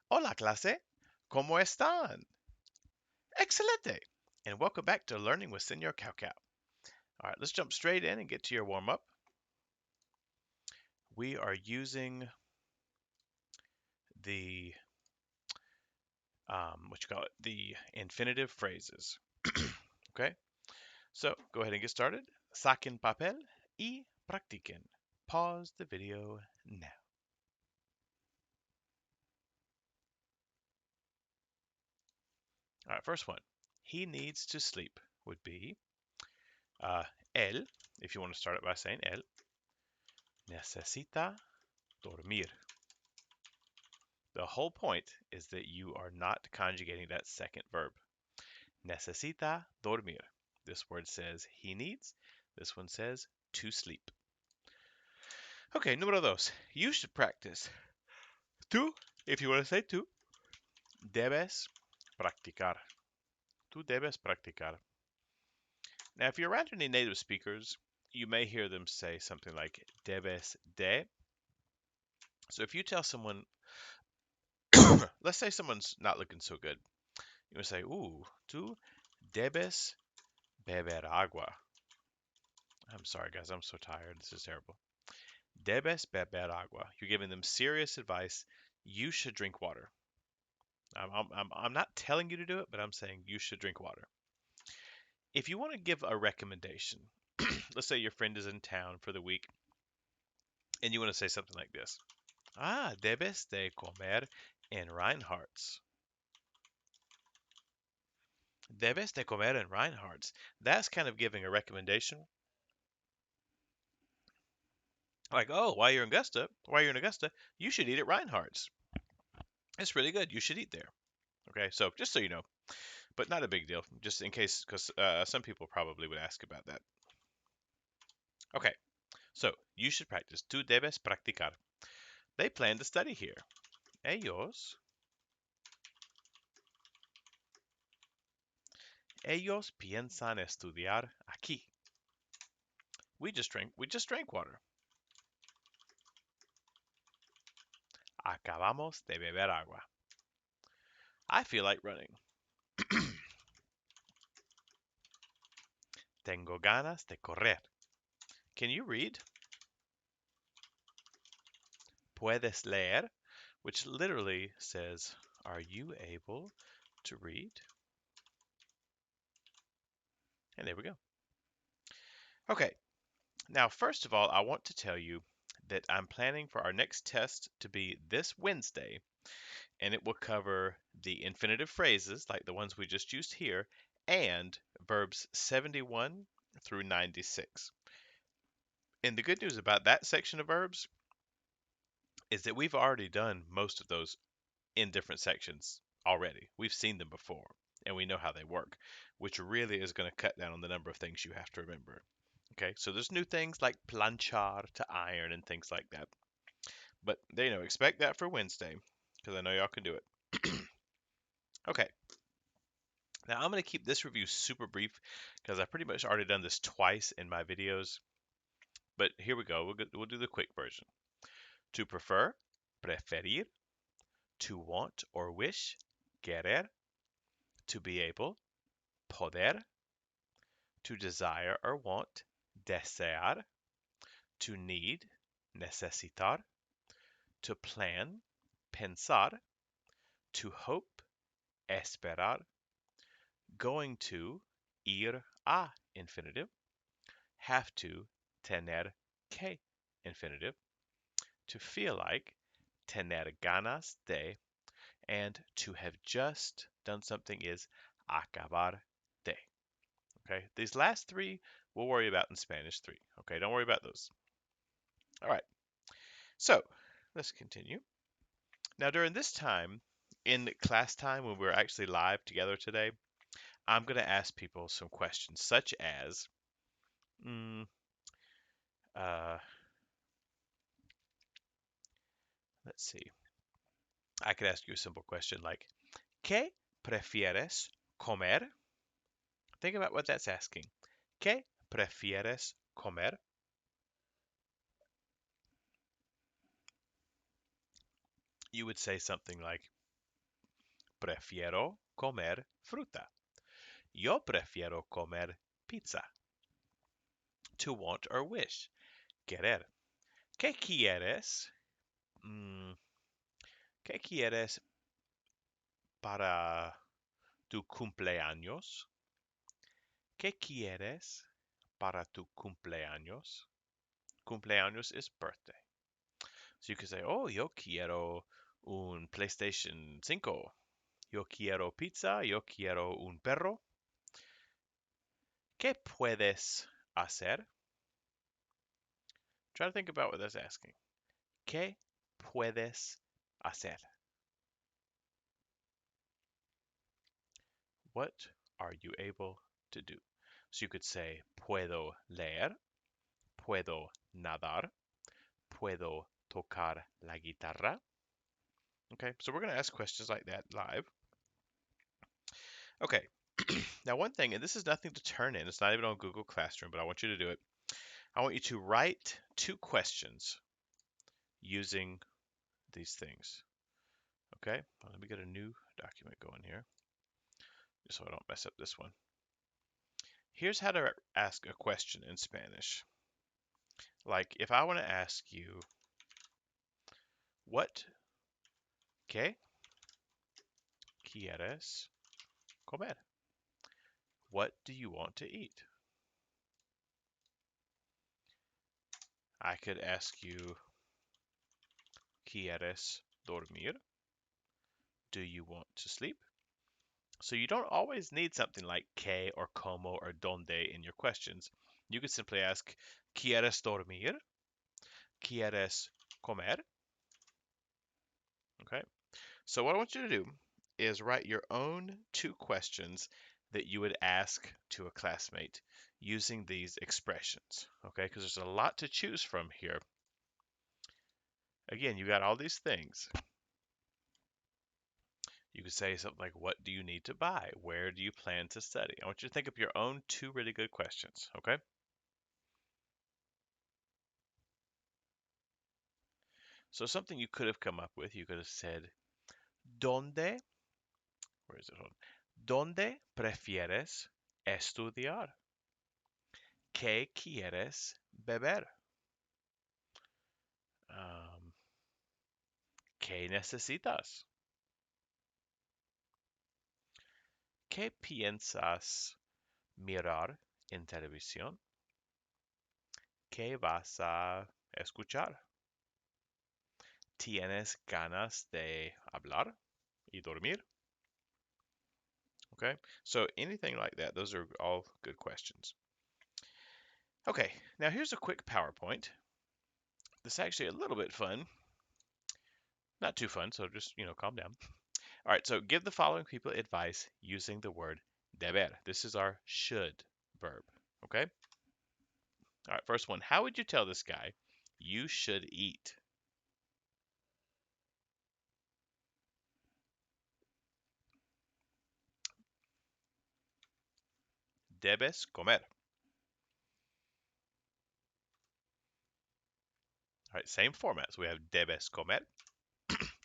Hola clase, ¿cómo están? Excelente! And welcome back to Learning with Senor Cao Cao. All right, let's jump straight in and get to your warm up. We are using the the infinitive phrases. Okay, so go ahead and get started. Saquen papel y practiquen. Pause the video now. All right, first one. He needs to sleep would be él, if you want to start it by saying él, necesita dormir. The whole point is that you are not conjugating that second verb. Necesita dormir. This word says he needs. This one says to sleep. Okay, número dos. You should practice. Tú, if you want to say tú, debes practicar. Tú debes practicar. Now, if you're around any native speakers, you may hear them say something like debes de. So if you tell someone, let's say someone's not looking so good, you would say, ooh, tú debes beber agua. I'm sorry, guys. I'm so tired. This is terrible. Debes beber agua. You're giving them serious advice. You should drink water. I'm not telling you to do it, but I'm saying you should drink water. If you want to give a recommendation, let's say your friend is in town for the week and you want to say something like this. Ah, debes de comer en Reinhardt's. Debes de comer en Reinhardt's. That's kind of giving a recommendation. Like, oh, while you're in Augusta, you should eat at Reinhardt's. It's really good. You should eat there. Okay, so just so you know, but not a big deal, just in case, because some people probably would ask about that. Okay, so you should practice. Tú debes practicar. They plan to study here. Ellos piensan estudiar aquí. We just drank water. Acabamos de beber agua. I feel like running. Tengo ganas de correr. Can you read? Puedes leer, which literally says, are you able to read? And there we go. Okay, now first of all, I want to tell you that I'm planning for our next test to be this Wednesday, and it will cover the infinitive phrases, like the ones we just used here, and verbs 71 through 96. And the good news about that section of verbs is that we've already done most of those in different sections already. We've seen them before, and we know how they work, which really is going to cut down on the number of things you have to remember. Okay, so there's new things like planchar to iron and things like that. But expect that for Wednesday, because I know y'all can do it. Okay, now I'm going to keep this review super brief because I've pretty much already done this twice in my videos. But here we go. We'll do the quick version. To prefer, preferir. To want or wish, querer. To be able, poder. To desire or want, desear. To need, necesitar. To plan, pensar. To hope, esperar. Going to, ir a infinitive. Have to, tener que infinitive. To feel like, tener ganas de. And to have just done something is acabar de. Okay, these last three we'll worry about in Spanish 3. Okay, don't worry about those. All right, so let's continue. Now, during this time, in class time when we're actually live together today, I'm going to ask people some questions such as, mm, uh, let's see, I could ask you a simple question like, ¿Qué prefieres comer? Think about what that's asking. ¿Qué prefieres comer? You would say something like, prefiero comer fruta. Yo prefiero comer pizza. To want or wish. Querer. ¿Qué quieres? Mm, ¿Qué quieres para tu cumpleaños? ¿Qué quieres para tu cumpleaños? Cumpleaños is birthday. So you could say, oh, yo quiero un PlayStation 5. Yo quiero pizza. Yo quiero un perro. ¿Qué puedes hacer? Try to think about what that's asking. ¿Qué puedes hacer? What are you able to do? So you could say, puedo leer, puedo nadar, puedo tocar la guitarra. Okay, so we're going to ask questions like that live. Okay, now one thing, and this is nothing to turn in, it's not even on Google Classroom, but I want you to do it. I want you to write 2 questions using these things. Okay, well, let me get a new document going here, just so I don't mess up this one. Here's how to ask a question in Spanish. Like, if I want to ask you, ¿qué quieres comer? What do you want to eat? I could ask you, ¿quieres dormir? Do you want to sleep? So you don't always need something like que or como or donde in your questions. You could simply ask, ¿quieres dormir? ¿Quieres comer? Okay. So what I want you to do is write your own 2 questions that you would ask to a classmate using these expressions. Okay, because there's a lot to choose from here. Again, you got all these things. You could say something like, what do you need to buy? Where do you plan to study? I want you to think of your own 2 really good questions, okay? So something you could have come up with, you could have said, ¿Dónde? Where is it? Hold on. ¿Dónde prefieres estudiar? ¿Qué quieres beber? ¿Qué necesitas? ¿Qué piensas mirar en televisión? ¿Qué vas a escuchar? ¿Tienes ganas de hablar y dormir? Okay, so anything like that, those are all good questions. Okay, now here's a quick PowerPoint. This is actually a little bit fun. Not too fun, so just, calm down. All right, so give the following people advice using the word deber. This is our should verb, okay? All right, first one. How would you tell this guy, you should eat? Debes comer. All right, same format. So we have debes comer.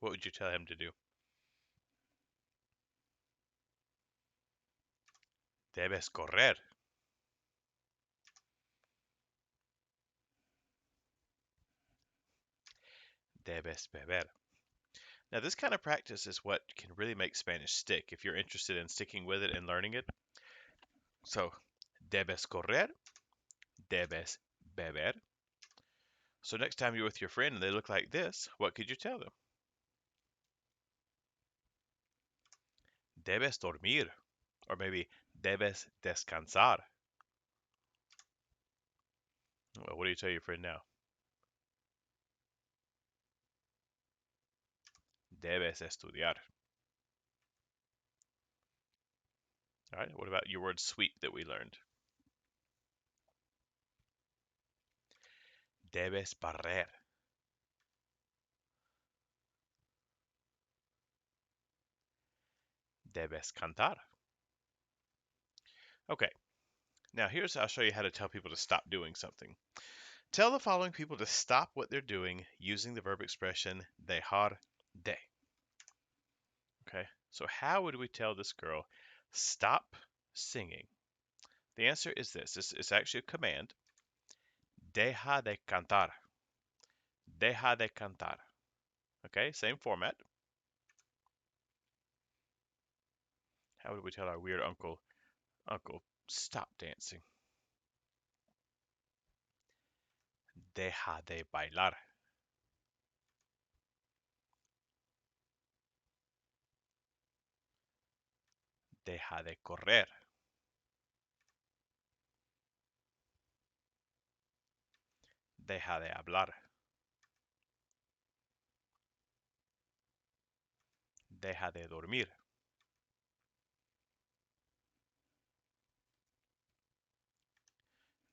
What would you tell him to do? Debes correr. Debes beber. Now, this kind of practice is what can really make Spanish stick if you're interested in sticking with it and learning it. So, debes correr, debes beber. So, next time you're with your friend and they look like this, what could you tell them? Debes dormir. Or maybe debes descansar. Well, what do you tell your friend now? Debes estudiar. All right, what about your word sweep that we learned? Debes barrer. Debes cantar. Okay, now I'll show you how to tell people to stop doing something. Tell the following people to stop what they're doing using the verb expression dejar de. Okay, So how would we tell this girl, stop singing? The answer is this. It's actually a command. Deja de cantar. Deja de cantar. Okay, same format. How would we tell our weird uncle, stop dancing? Deja de bailar. Deja de correr. Deja de hablar. Deja de dormir.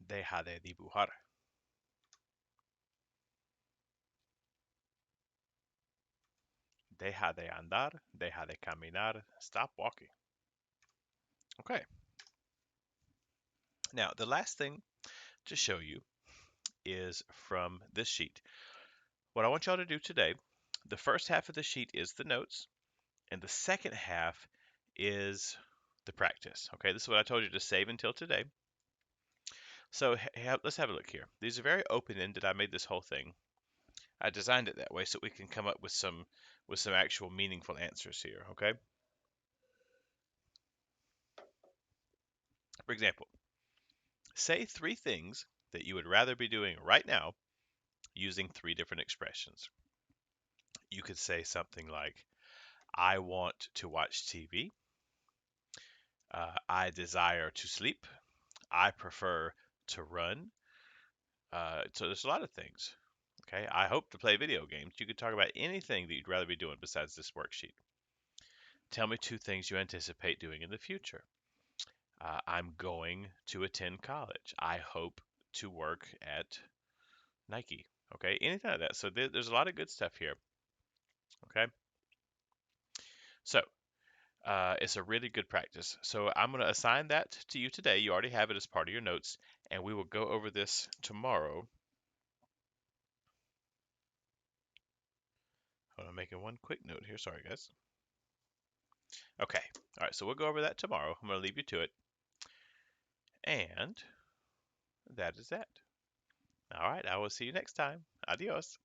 Deja de dibujar. Deja de andar. Deja de caminar. Stop walking. Okay. Now, the last thing to show you is from this sheet. What I want y'all to do today, the first half of the sheet is the notes, and the second half is the practice. Okay, this is what I told you to save until today. So let's have a look here. These are very open-ended. I made this whole thing. I designed it that way so we can come up with some actual meaningful answers here. Okay. For example, say three things that you would rather be doing right now using three different expressions. You could say something like, I want to watch TV. I desire to sleep. I prefer to run. So there's a lot of things. Okay. I hope to play video games. You could talk about anything that you'd rather be doing besides this worksheet. Tell me two things you anticipate doing in the future. I'm going to attend college. I hope to work at Nike. Okay. Anything like that. So there's a lot of good stuff here. Okay. So it's a really good practice. So I'm going to assign that to you today. You already have it as part of your notes, and we will go over this tomorrow. I'm making one quick note here. Sorry, guys. Okay. All right. So we'll go over that tomorrow. I'm going to leave you to it. And that is that. All right. I will see you next time. Adios.